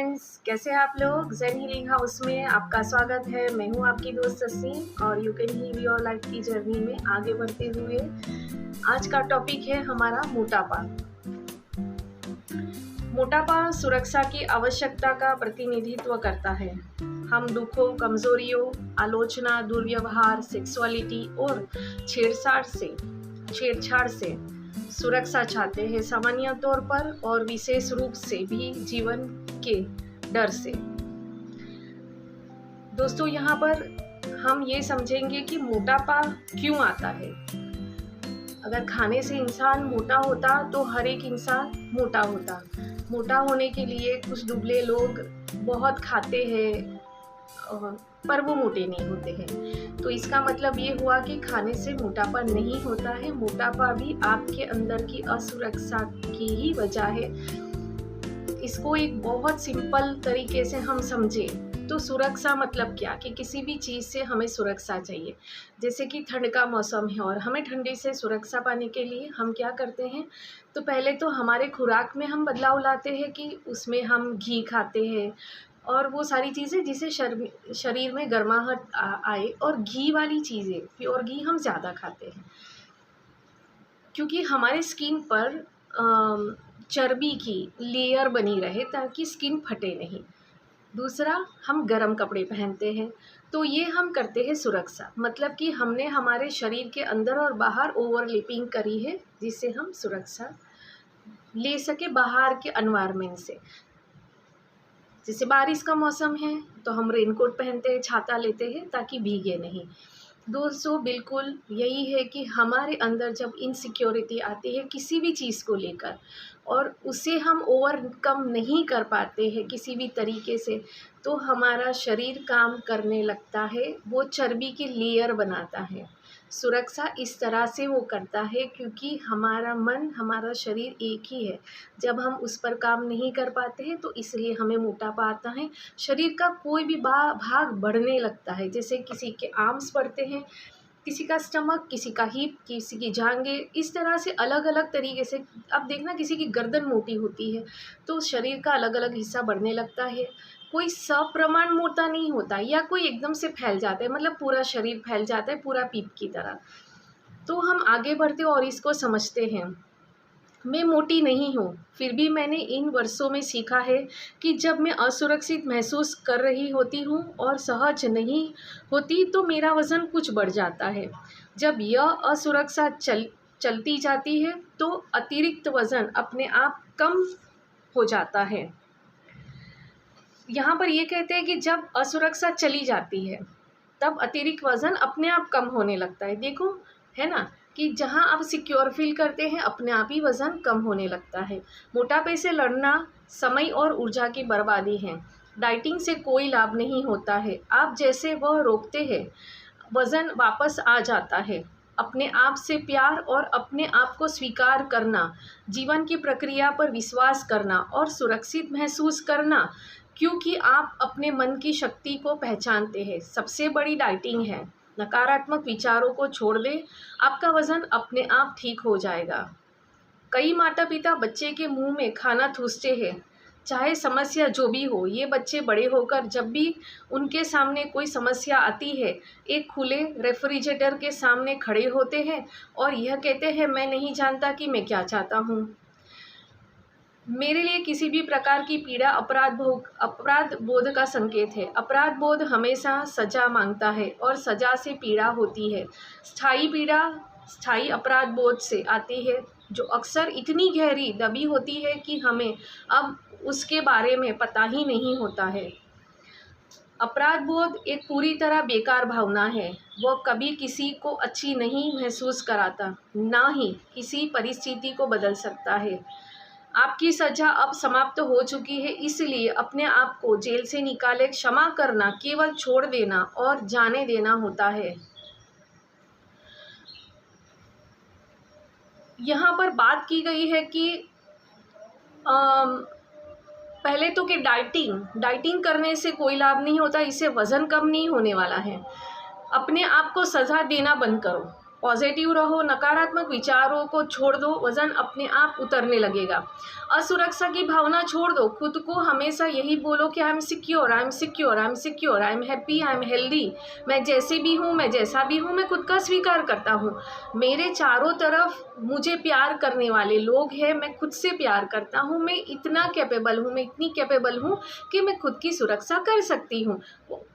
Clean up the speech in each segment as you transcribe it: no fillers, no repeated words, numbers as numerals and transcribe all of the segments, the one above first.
Friends, कैसे हैं आप लोग। ज़ेन हीलिंग हाउस में आपका स्वागत है। मैं हूं आपकी दोस्त ससी और you can heal your life की जर्नी में आगे बढ़ते हुए आज का टॉपिक है हमारा मोटापा। मोटापा सुरक्षा की आवश्यकता का प्रतिनिधित्व करता है। हम दुखों, कमजोरियों, आलोचना, दुर्व्यवहार, सेक्सुअलिटी और छेड़छाड़ से सुरक्षा चाहते हैं, सामान्य तौर पर और विशेष रूप से भी जीवन के डर से। दोस्तों, यहाँ पर हम ये समझेंगे कि मोटापा क्यों आता है। अगर खाने से इंसान मोटा होता तो हर एक इंसान मोटा होता। मोटा होने के लिए कुछ दुबले लोग बहुत खाते हैं पर वो मोटे नहीं होते हैं। तो इसका मतलब ये हुआ कि खाने से मोटापा नहीं होता है। मोटापा भी आपके अंदर की असुरक्षा की ही वजह है। इसको एक बहुत सिंपल तरीके से हम समझे तो सुरक्षा मतलब क्या, कि किसी भी चीज़ से हमें सुरक्षा चाहिए। जैसे कि ठंड का मौसम है और हमें ठंडी से सुरक्षा पाने के लिए हम क्या करते हैं, तो पहले तो हमारे खुराक में हम बदलाव लाते हैं कि उसमें हम घी खाते हैं और वो सारी चीज़ें जिससे शरीर में गर्माहट आए, और घी वाली चीज़ें, प्योर घी हम ज़्यादा खाते हैं क्योंकि हमारे स्किन पर चर्बी की लेयर बनी रहे ताकि स्किन फटे नहीं। दूसरा, हम गर्म कपड़े पहनते हैं, तो ये हम करते हैं सुरक्षा, मतलब कि हमने हमारे शरीर के अंदर और बाहर ओवरलैपिंग करी है जिससे हम सुरक्षा ले सके बाहर के एनवायरनमेंट से। जैसे बारिश का मौसम है तो हम रेनकोट पहनते हैं, छाता लेते हैं ताकि भीगे नहीं। दोस्तों, बिल्कुल यही है कि हमारे अंदर जब इनसिक्योरिटी आती है किसी भी चीज़ को लेकर और उसे हम ओवरकम नहीं कर पाते हैं किसी भी तरीके से, तो हमारा शरीर काम करने लगता है, वो चर्बी की लेयर बनाता है। सुरक्षा इस तरह से वो करता है क्योंकि हमारा मन, हमारा शरीर एक ही है। जब हम उस पर काम नहीं कर पाते हैं तो इसलिए हमें मोटापा आता है। शरीर का कोई भी भाग बढ़ने लगता है, जैसे किसी के आर्म्स बढ़ते हैं, किसी का स्टमक, किसी का हिप, किसी की जांघें, इस तरह से अलग अलग तरीके से। अब देखना, किसी की गर्दन मोटी होती है तो शरीर का अलग अलग हिस्सा बढ़ने लगता है। कोई सप्रमाण मोटा नहीं होता या कोई एकदम से फैल जाता है, मतलब पूरा शरीर फैल जाता है पूरा पीप की तरह। तो हम आगे बढ़ते और इसको समझते हैं। मैं मोटी नहीं हूँ, फिर भी मैंने इन वर्षों में सीखा है कि जब मैं असुरक्षित महसूस कर रही होती हूँ और सहज नहीं होती तो मेरा वज़न कुछ बढ़ जाता है। जब यह असुरक्षा चलती जाती है तो अतिरिक्त वज़न अपने आप कम हो जाता है। यहाँ पर ये कहते हैं कि जब असुरक्षा चली जाती है तब अतिरिक्त वज़न अपने आप कम होने लगता है। देखो, है ना, कि जहाँ आप सिक्योर फील करते हैं अपने आप ही वज़न कम होने लगता है। मोटापे से लड़ना समय और ऊर्जा की बर्बादी है। डाइटिंग से कोई लाभ नहीं होता है। आप जैसे वह रोकते हैं वज़न वापस आ जाता है। अपने आप से प्यार और अपने आप को स्वीकार करना, जीवन की प्रक्रिया पर विश्वास करना और सुरक्षित महसूस करना, क्योंकि आप अपने मन की शक्ति को पहचानते हैं, सबसे बड़ी डाइटिंग है। नकारात्मक विचारों को छोड़ दें, आपका वज़न अपने आप ठीक हो जाएगा। कई माता पिता बच्चे के मुंह में खाना ठूसते हैं, चाहे समस्या जो भी हो। ये बच्चे बड़े होकर जब भी उनके सामने कोई समस्या आती है, एक खुले रेफ्रिजरेटर के सामने खड़े होते हैं और यह कहते हैं, मैं नहीं जानता कि मैं क्या चाहता हूँ। मेरे लिए किसी भी प्रकार की पीड़ा अपराध बोध का संकेत है। अपराध बोध हमेशा सजा मांगता है और सजा से पीड़ा होती है। स्थायी पीड़ा स्थायी अपराध बोध से आती है, जो अक्सर इतनी गहरी दबी होती है कि हमें अब उसके बारे में पता ही नहीं होता है। अपराध बोध एक पूरी तरह बेकार भावना है। वह कभी किसी को अच्छी नहीं महसूस कराता, ना ही किसी परिस्थिति को बदल सकता है। आपकी सजा अब समाप्त हो चुकी है, इसलिए अपने आप को जेल से निकाले। क्षमा करना केवल छोड़ देना और जाने देना होता है। यहाँ पर बात की गई है कि पहले तो कि डाइटिंग करने से कोई लाभ नहीं होता, इससे वज़न कम नहीं होने वाला है। अपने आप को सज़ा देना बंद करो। पॉजिटिव रहो, नकारात्मक विचारों को छोड़ दो, वज़न अपने आप उतरने लगेगा। असुरक्षा की भावना छोड़ दो, खुद को हमेशा यही बोलो कि I am secure, I am secure, I am secure, I am happy, I am healthy. मैं जैसे भी हूँ, मैं जैसा भी हूँ, मैं खुद का स्वीकार करता हूँ। मेरे चारों तरफ मुझे प्यार करने वाले लोग हैं, मैं खुद से प्यार करता हूँ, मैं इतना कैपेबल हूँ, मैं इतनी कैपेबल हूँ कि मैं खुद की सुरक्षा कर सकती हूँ।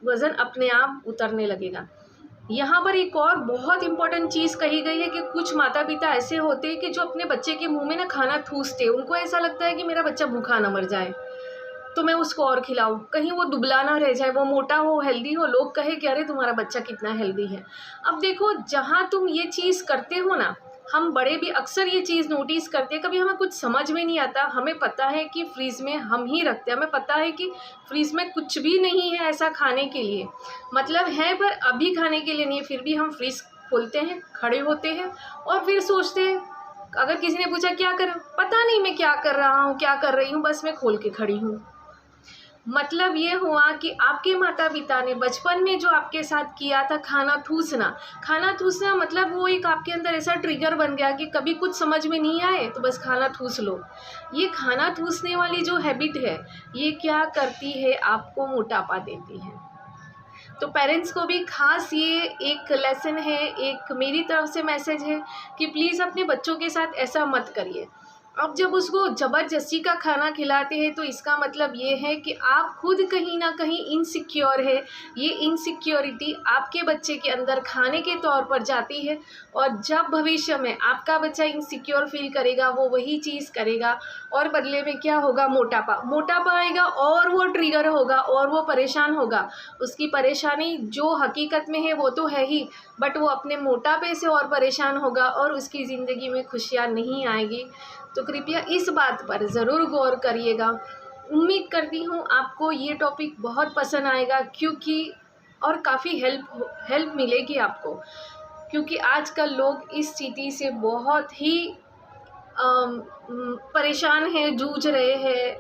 वज़न अपने आप उतरने लगेगा। यहाँ पर एक और बहुत इंपॉर्टेंट चीज़ कही गई है कि कुछ माता पिता ऐसे होते हैं कि जो अपने बच्चे के मुंह में ना खाना ठूसते हैं। उनको ऐसा लगता है कि मेरा बच्चा भूखा ना मर जाए, तो मैं उसको और खिलाऊं, कहीं वो दुबला ना रह जाए, वो मोटा हो, हेल्दी हो, लोग कहे कि अरे तुम्हारा बच्चा कितना हेल्दी है। अब देखो, जहाँ तुम ये चीज़ करते हो ना, हम बड़े भी अक्सर ये चीज़ नोटिस करते हैं। कभी हमें कुछ समझ में नहीं आता, हमें पता है कि फ्रीज़ में हम ही रखते हैं, हमें पता है कि फ्रीज़ में कुछ भी नहीं है ऐसा खाने के लिए, मतलब है पर अभी खाने के लिए नहीं है, फिर भी हम फ्रीज़ खोलते हैं, खड़े होते हैं और फिर सोचते हैं। अगर किसी ने पूछा क्या कर, पता नहीं मैं क्या कर रहा हूँ, क्या कर रही हूँ, बस मैं खोल के खड़ी हूँ। मतलब ये हुआ कि आपके माता पिता ने बचपन में जो आपके साथ किया था, खाना ठूसना मतलब वो एक आपके अंदर ऐसा ट्रिगर बन गया कि कभी कुछ समझ में नहीं आए तो बस खाना ठूस लो। ये खाना ठूसने वाली जो हैबिट है, ये क्या करती है, आपको मोटापा देती है। तो पेरेंट्स को भी खास ये एक लेसन है, एक मेरी तरफ से मैसेज है कि प्लीज़ अपने बच्चों के साथ ऐसा मत करिए। अब जब उसको ज़बरदस्ती का खाना खिलाते हैं तो इसका मतलब ये है कि आप खुद कहीं ना कहीं इनसिक्योर है। ये इनसिक्योरिटी आपके बच्चे के अंदर खाने के तौर पर जाती है, और जब भविष्य में आपका बच्चा इनसिक्योर फील करेगा, वो वही चीज़ करेगा और बदले में क्या होगा, मोटापा आएगा और वो ट्रिगर होगा और वो परेशान होगा। उसकी परेशानी जो हकीकत में है वो तो है ही, बट वो अपने मोटापे से और परेशान होगा और उसकी ज़िंदगी में खुशियाँ नहीं आएगी। तो कृपया इस बात पर ज़रूर गौर करिएगा। उम्मीद करती हूँ आपको ये टॉपिक बहुत पसंद आएगा, क्योंकि और काफ़ी हेल्प मिलेगी आपको, क्योंकि आजकल लोग इस स्थिति से बहुत ही परेशान हैं, जूझ रहे हैं।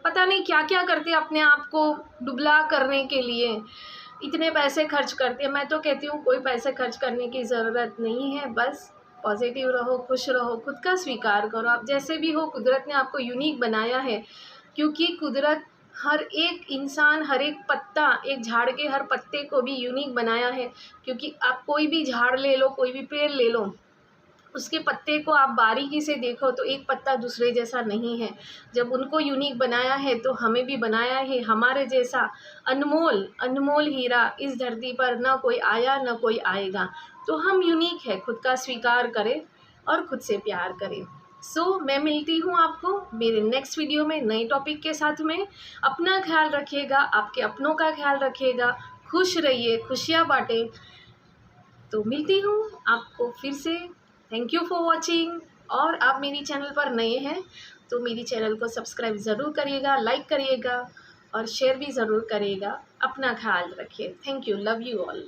पता नहीं क्या क्या करते हैं अपने आप को दुबला करने के लिए, इतने पैसे खर्च करते हैं। मैं तो कहती हूँ कोई पैसे खर्च करने की ज़रूरत नहीं है, बस पॉजिटिव रहो, खुश रहो, खुद का स्वीकार करो। आप जैसे भी हो, कुदरत ने आपको यूनिक बनाया है, क्योंकि कुदरत हर एक इंसान, हर एक पत्ता, एक झाड़ के हर पत्ते को भी यूनिक बनाया है। क्योंकि आप कोई भी झाड़ ले लो, कोई भी पेड़ ले लो, उसके पत्ते को आप बारीकी से देखो तो एक पत्ता दूसरे जैसा नहीं है। जब उनको यूनिक बनाया है तो हमें भी बनाया है। हमारे जैसा अनमोल हीरा इस धरती पर ना कोई आया, ना कोई आएगा। तो हम यूनिक है, खुद का स्वीकार करें और खुद से प्यार करें। मैं मिलती हूँ आपको मेरे नेक्स्ट वीडियो में नए टॉपिक के साथ में। अपना ख्याल रखिएगा, आपके अपनों का ख्याल रखिएगा, खुश रहिए, खुशियाँ बांटें। तो मिलती हूँ आपको फिर से। Thank you for watching. और आप मेरी चैनल पर नए हैं तो मेरी चैनल को सब्सक्राइब ज़रूर करिएगा, लाइक करिएगा और शेयर भी ज़रूर करिएगा। अपना ख्याल रखिए। Thank you, love you all.